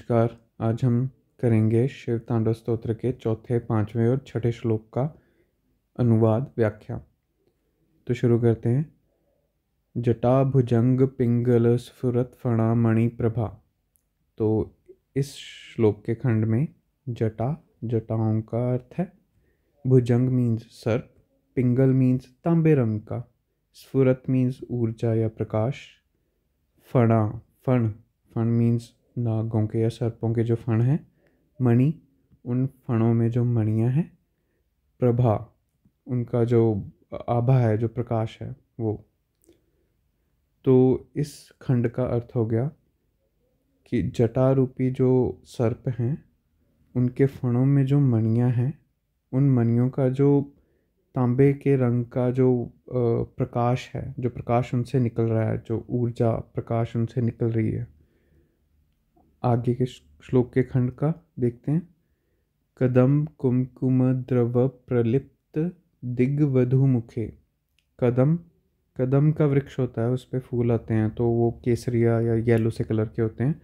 नमस्कार। आज हम करेंगे शिव तांडव स्तोत्र के चौथे, पांचवें और छठे श्लोक का अनुवाद व्याख्या। तो शुरू करते हैं। जटा भुजंग पिंगल स्फुरत फणा मणि प्रभा। तो इस श्लोक के खंड में जटा, जटाओं का अर्थ है। भुजंग मीन्स सर्प, पिंगल मीन्स तांबे रंग का, स्फुरत मीन्स ऊर्जा या प्रकाश, फणा फण फण मीन्स नागों के या सर्पों के जो फण हैं, मणि उन फणों में जो मणियाँ हैं, प्रभा उनका जो आभा है, जो प्रकाश है वो। तो इस खंड का अर्थ हो गया कि जटा रूपी जो सर्प हैं उनके फणों में जो मणियाँ हैं, उन मणियों का जो तांबे के रंग का जो प्रकाश है, जो प्रकाश उनसे निकल रहा है, जो ऊर्जा प्रकाश उनसे निकल रही है। आगे के श्लोक के खंड का देखते हैं। कदम कुमकुम द्रव प्रलिप्त दिग्वधु मुखे। कदम कदम का वृक्ष होता है, उस पर फूल आते हैं, तो वो केसरिया या येलो से कलर के होते हैं।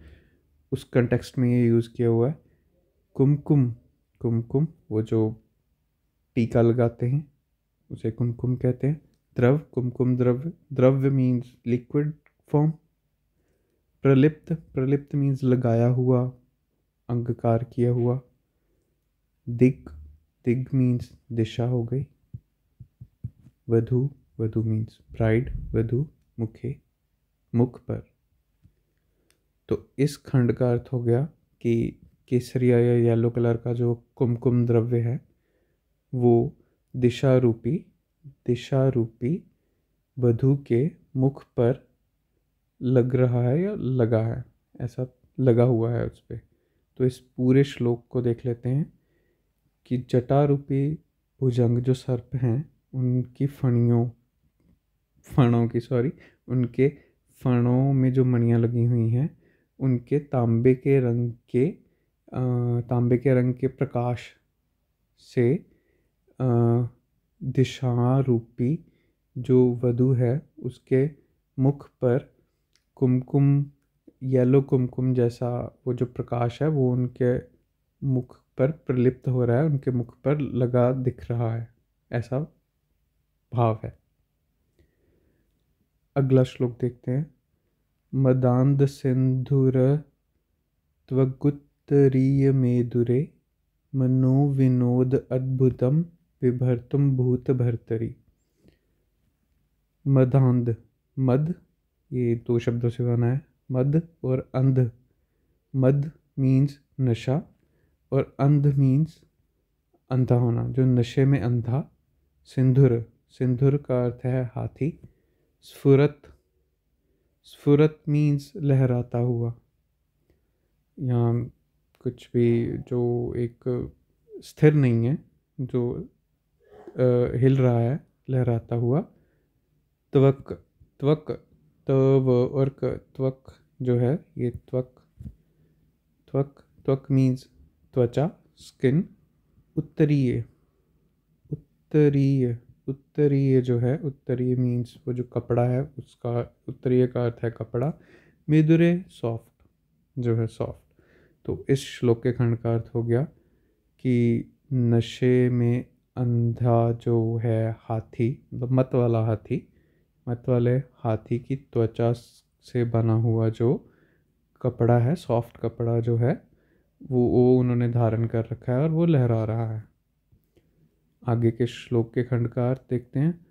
उस कंटेक्स्ट में ये यूज़ किया हुआ है। कुमकुम कुमकुम वो जो टीका लगाते हैं उसे कुमकुम कहते हैं। द्रव कुमकुम द्रव्य, द्रव्य मीन्स लिक्विड फॉर्म। प्रलिप्त प्रलिप्त मीन्स लगाया हुआ, अंगकार किया हुआ। दिग दिग मीन्स दिशा हो गई। वधु वधु मीन्स ब्राइड, वधु मुखे मुख पर। तो इस खंड का अर्थ हो गया कि केसरिया या येलो कलर का जो कुमकुम द्रव्य है वो दिशा रूपी वधु के मुख पर लग रहा है या लगा है, ऐसा लगा हुआ है उस पर। तो इस पूरे श्लोक को देख लेते हैं कि जटा रूपी भुजंग जो सर्प हैं उनकी उनके फणों में जो मणियाँ लगी हुई हैं, उनके तांबे के रंग के प्रकाश से दिशा रूपी जो वधु है उसके मुख पर कुमकुम, येलो कुमकुम जैसा वो जो प्रकाश है वो उनके मुख पर प्रलिप्त हो रहा है, उनके मुख पर लगा दिख रहा है, ऐसा भाव है। अगला श्लोक देखते हैं। मदांध सिंधुर त्वगुत्तरीय मेदुरे मनो विनोद अद्भुतम विभर्तुम भूत भर्तरी। मदांध, मद ये दो शब्दों से बना है, मद और अंध। मद मीन्स नशा और अंध मीन्स अंधा होना, जो नशे में अंधा। सिंधुर, सिंधुर का अर्थ है हाथी। स्फुरत, स्फुरत मीन्स लहराता हुआ। यहाँ कुछ भी जो एक स्थिर नहीं है, जो हिल रहा है, लहराता हुआ। त्वक, त्वक तव और त्वक जो है ये त्वक, त्वक त्वक मीन्स त्वचा, स्किन। उत्तरीय, उत्तरीय उत्तरीय जो है, उत्तरीय मीन्स वो जो कपड़ा है उसका, उत्तरीय का अर्थ है कपड़ा। मेदुरे सॉफ्ट, जो है सॉफ्ट। तो इस श्लोक के खंड का अर्थ हो गया कि नशे में अंधा जो है हाथी, मतलब मत वाला हाथी, मत वाले हाथी की त्वचा से बना हुआ जो कपड़ा है, सॉफ्ट कपड़ा जो है वो उन्होंने धारण कर रखा है और वो लहरा रहा है। आगे के श्लोक के खंड का अर्थ देखते हैं।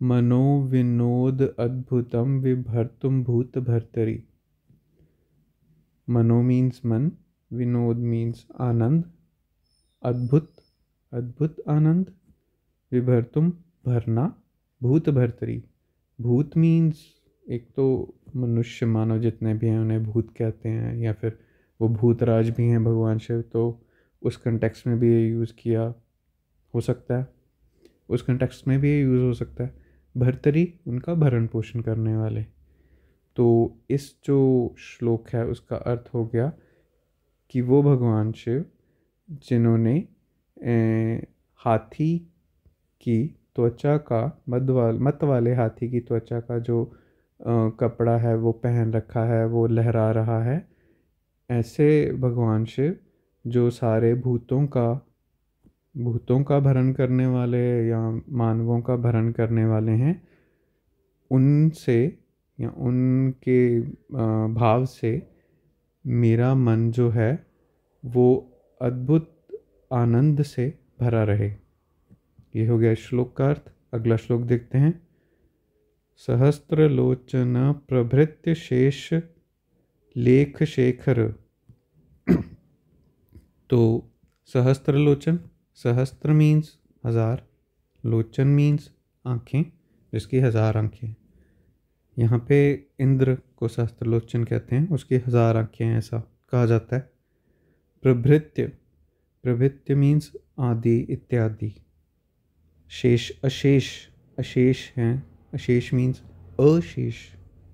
मनो विनोद अद्भुतम विभर्तुम भूत भर्तरी। मनो मीन्स मन, विनोद मीन्स आनंद, अद्भुत अद्भुत आनंद, विभर्तुम भरना, भूत भर्तरी। भूत मीन्स एक तो मनुष्य मानव जितने भी हैं उन्हें भूत कहते हैं, या फिर वो भूतराज भी हैं भगवान शिव, तो उस कंटेक्स्ट में भी ये यूज़ किया हो सकता है, उस कंटेक्स्ट में भी ये यूज़ हो सकता है। भर्तरी उनका भरण पोषण करने वाले। तो इस जो श्लोक है उसका अर्थ हो गया कि वो भगवान शिव जिन्होंने हाथी की त्वचा का, मत वाले हाथी की त्वचा का जो कपड़ा है वो पहन रखा है, वो लहरा रहा है, ऐसे भगवान शिव जो सारे भूतों का भरण करने वाले या मानवों का भरण करने वाले हैं, उनसे या उनके भाव से मेरा मन जो है वो अद्भुत आनंद से भरा रहे। ये हो गया श्लोक का अर्थ। अगला श्लोक देखते हैं। सहस्त्रलोचन प्रभृत्य शेष लेख शेखर। तो सहस्त्रलोचन, सहस्त्र मीन्स हजार, लोचन मीन्स आँखें, जिसकी हजार आँखें। यहाँ पे इंद्र को सहस्त्रलोचन कहते हैं, उसकी हजार आँखें हैं ऐसा कहा जाता है। प्रभृत्य, प्रभृत्य मीन्स आदि इत्यादि। शेष, अशेष, अशेष हैं, अशेष मीन्स अशेष,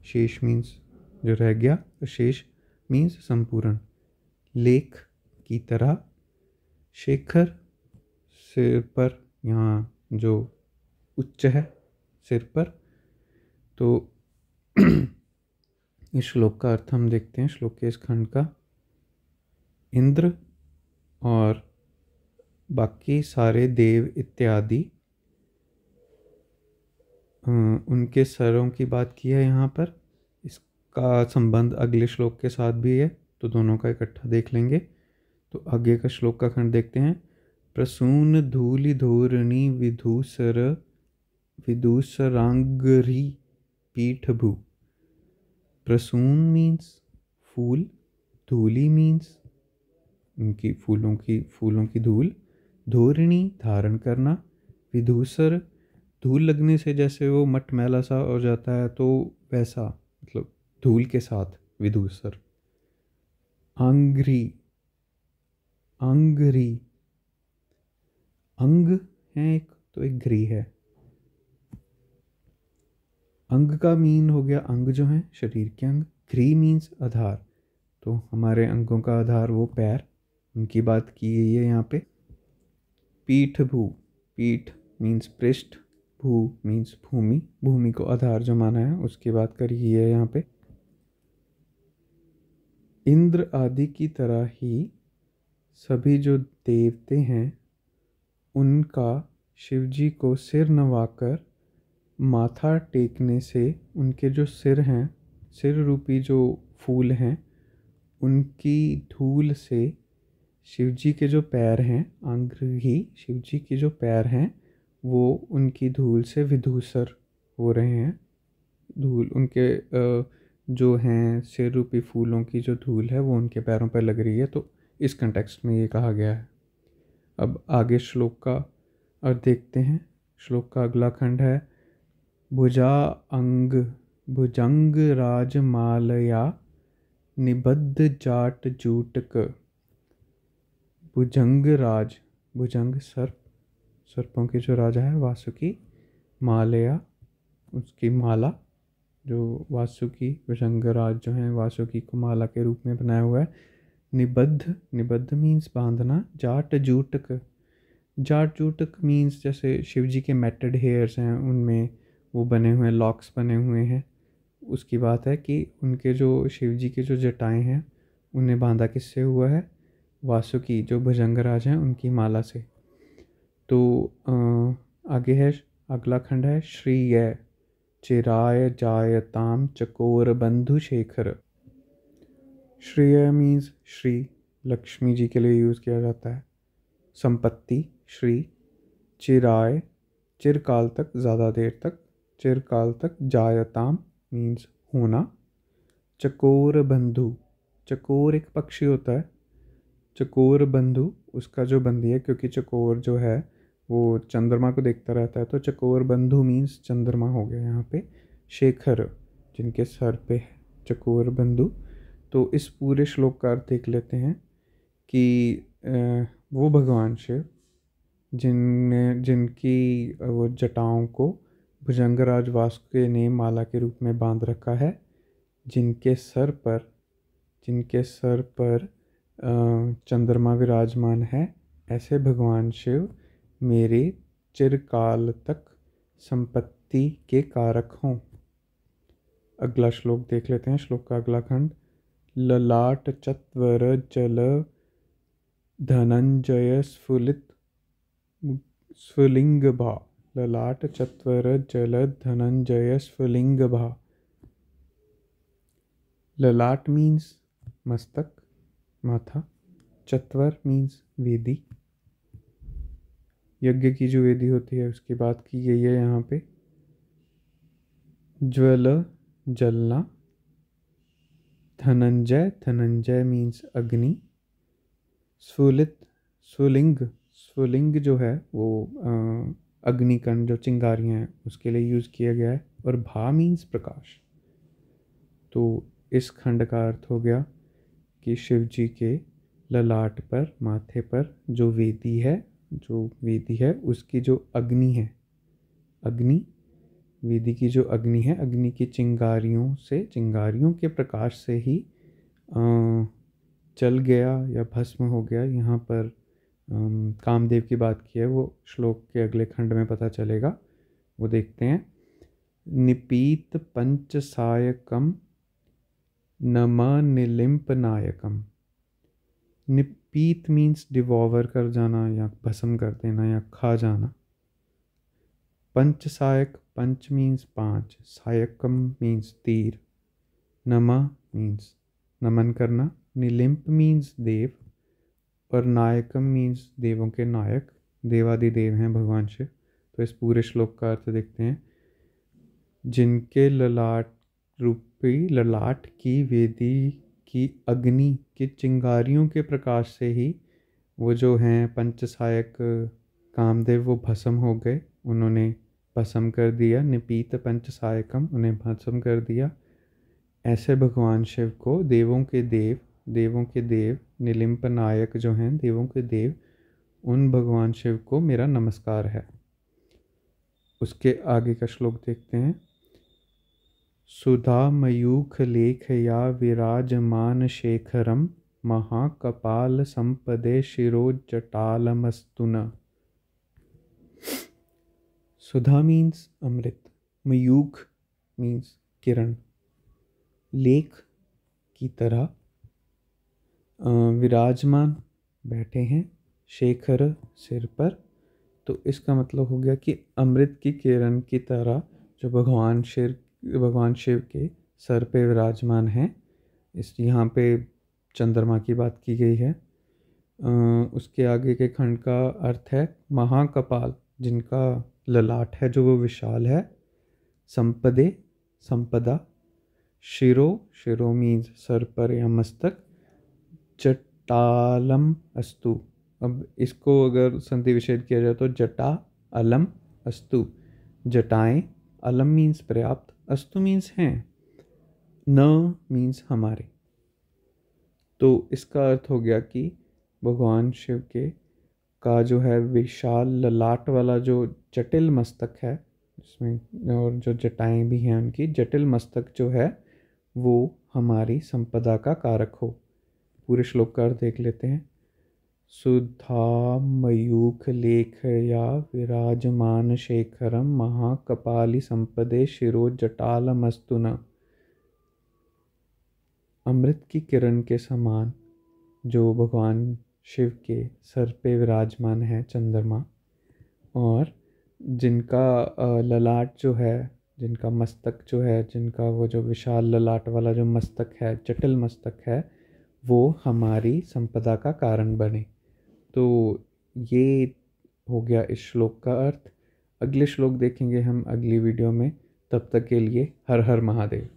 शेष मीन्स जो रह गया, अशेष मीन्स संपूर्ण। लेख की तरह, शेखर सिर पर, यहाँ जो उच्च है सिर पर। तो इस श्लोक का अर्थ हम देखते हैं, श्लोक के इस खंड का। इंद्र और बाकी सारे देव इत्यादि, उनके सरों की बात की है यहाँ पर। इसका संबंध अगले श्लोक के साथ भी है, तो दोनों का इकट्ठा देख लेंगे। तो आगे का श्लोक का खंड देखते हैं। प्रसून धूलि धोरणी विधूसर विदूसरांगरी पीठ भू। प्रसून मीन्स फूल, धूलि मीन्स उनकी फूलों की धूल, धोरणी धारण करना, विधूसर धूल लगने से जैसे वो मटमैला सा हो जाता है, तो वैसा मतलब धूल के साथ विधूसर। आंग्री, अंगरी, अंग है एक, तो एक घ्री है। अंग का मीन हो गया अंग जो है शरीर के अंग, घ्री मीन्स आधार, तो हमारे अंगों का आधार वो पैर, उनकी बात की गई है यहाँ पे। पीठ भू, पीठ मीन्स पृष्ठ, भू मीन्स भूमि, भूमि को आधार जो माना है उसकी बात करी गई है यहाँ पे। इंद्र आदि की तरह ही सभी जो देवते हैं, उनका शिवजी को सिर नवाकर माथा टेकने से उनके जो सिर हैं, सिर रूपी जो फूल हैं, उनकी धूल से शिवजी के जो पैर हैं, अंग्रही शिवजी के जो पैर हैं, वो उनकी धूल से विधूसर हो रहे हैं। धूल उनके जो हैं सिर रूपी फूलों की जो धूल है वो उनके पैरों पर लग रही है, तो इस कंटेक्स्ट में ये कहा गया है। अब आगे श्लोक का अर्थ देखते हैं। श्लोक का अगला खंड है। भुजंग राजमालया निबद्ध जाट जूटक। भुजंग राज, भुजंग सर्प, सर्पों के जो राजा है वासुकी, मालया उसकी माला, जो वासुकी भुजंगराज जो है वासुकी को माला के रूप में बनाया हुआ है। निबद्ध, निबद्ध मीन्स बांधना। जाट जूटक, जाट जूटक मीन्स जैसे शिवजी के मैटेड हेयर्स हैं उनमें वो बने हुए लॉक्स बने हुए हैं, उसकी बात है कि उनके जो शिवजी के जो जटाएं हैं उन्हें बांधा किससे हुआ है, वासुकी जो भुजंगराज हैं उनकी माला से। तो आगे है, अगला खंड है। श्रीय चिराय जायताम चकोर बंधु शेखर। श्रेय मीन्स श्री, लक्ष्मी जी के लिए यूज़ किया जाता है, संपत्ति श्री। चिराय चिरकाल तक, ज़्यादा देर तक, चिरकाल तक। जायताम मीन्स होना। चकोर बंधु, चकोर एक पक्षी होता है, चकोर बंधु उसका जो बंदी है, क्योंकि चकोर जो है वो चंद्रमा को देखता रहता है, तो चकोर बंधु मीन्स चंद्रमा हो गया यहाँ पे। शेखर जिनके सर पे है चकोर बंधु। तो इस पूरे श्लोक का अर्थ देख लेते हैं कि वो भगवान शिव जिनकी वो जटाओं को भुजंगराज वासुकी ने माला के रूप में बांध रखा है, जिनके सर पर चंद्रमा विराजमान है, ऐसे भगवान शिव मेरे चिरकाल तक संपत्ति के कारक हों। अगला श्लोक देख लेते हैं। श्लोक का अगला खंड। ललाट चत्वर जल धनंजय स्फुलित स्फुलिंगभा। ललाट चत्वर जल धनंजय स्फुलिंगभा। ललाट मीन्स मस्तक, माथा। चत्वर मीन्स वेदी, यज्ञ की जो वेदी होती है उसकी बात की गई है यहाँ पे। ज्वल जलना। धनंजय, धनंजय मीन्स अग्नि। स्फुलित, स्फुलिंग, स्फुलिंग जो है वो अग्निकण जो चिंगारियाँ हैं उसके लिए यूज़ किया गया है। और भा मीन्स प्रकाश। तो इस खंड का अर्थ हो गया कि शिव जी के ललाट पर, माथे पर जो वेदी है उसकी जो अग्नि है, अग्नि, वेदी की जो अग्नि है, अग्नि की चिंगारियों से, चिंगारियों के प्रकाश से ही जल गया या भस्म हो गया। यहाँ पर कामदेव की बात की है, वो श्लोक के अगले खंड में पता चलेगा, वो देखते हैं। निपीत पंच सायकम नम निलिम्प नायकम। निपीत मीन्स डिवॉवर कर जाना या भस्म कर देना या खा जाना। पंच सायक, पंच मीन्स पांच, सायकम मीन्स तीर, नमा मीन्स नमन करना, निलिम्प मीन्स देव, और नायकम मीन्स देवों के नायक, देवादिदेव हैं भगवान शिव। तो इस पूरे श्लोक का अर्थ देखते हैं। जिनके ललाट रूपी, ललाट की वेदी की अग्नि की चिंगारियों के प्रकाश से ही वो जो हैं पंच सहायक कामदेव वो भस्म हो गए, उन्होंने भस्म कर दिया। निपीत पंच सहायकम, उन्हें भस्म कर दिया। ऐसे भगवान शिव को देवों के देव, देवों के देव, निलिम्प नायक जो हैं देवों के देव, उन भगवान शिव को मेरा नमस्कार है। उसके आगे का श्लोक देखते हैं। सुधा मयूख लेखया विराजमान शेखरम महाकपाल संपदे शिरोजटालमस्तुना। सुधा मीन्स अमृत, मयूख मीन्स किरण, लेख की तरह, विराजमान बैठे हैं, शेखर सिर पर। तो इसका मतलब हो गया कि अमृत की किरण की तरह जो भगवान शिव के सर पे विराजमान हैं। इस यहाँ पे चंद्रमा की बात की गई है। उसके आगे के खंड का अर्थ है महाकपाल, जिनका ललाट है जो वो विशाल है। संपदे, संपदा। शिरो, शिरो मीन्स सर पर या मस्तक। जटालम अस्तु, अब इसको अगर संधि विच्छेद किया जाए तो जटा अलम अस्तु, जटाएं। अलम मीन्स पर्याप्त, अस्तु मीन्स हैं, न मीन्स हमारे। तो इसका अर्थ हो गया कि भगवान शिव के का जो है विशाल ललाट वाला जो जटिल मस्तक है, इसमें और जो जटाएं भी हैं उनकी, जटिल मस्तक जो है वो हमारी संपदा का कारक हो। पूरे श्लोक का अर्थ देख लेते हैं। सुधा मयूख लेखया विराजमान शेखरम महाकपाली संपदे शिरो जटालमस्तुना। अमृत की किरण के समान जो भगवान शिव के सर पे विराजमान है चंद्रमा, और जिनका ललाट जो है, जिनका मस्तक जो है, जिनका वो जो विशाल ललाट वाला जो मस्तक है, जटिल मस्तक है, वो हमारी संपदा का कारण बने। तो ये हो गया इस श्लोक का अर्थ। अगले श्लोक देखेंगे हम अगली वीडियो में। तब तक के लिए हर हर महादेव।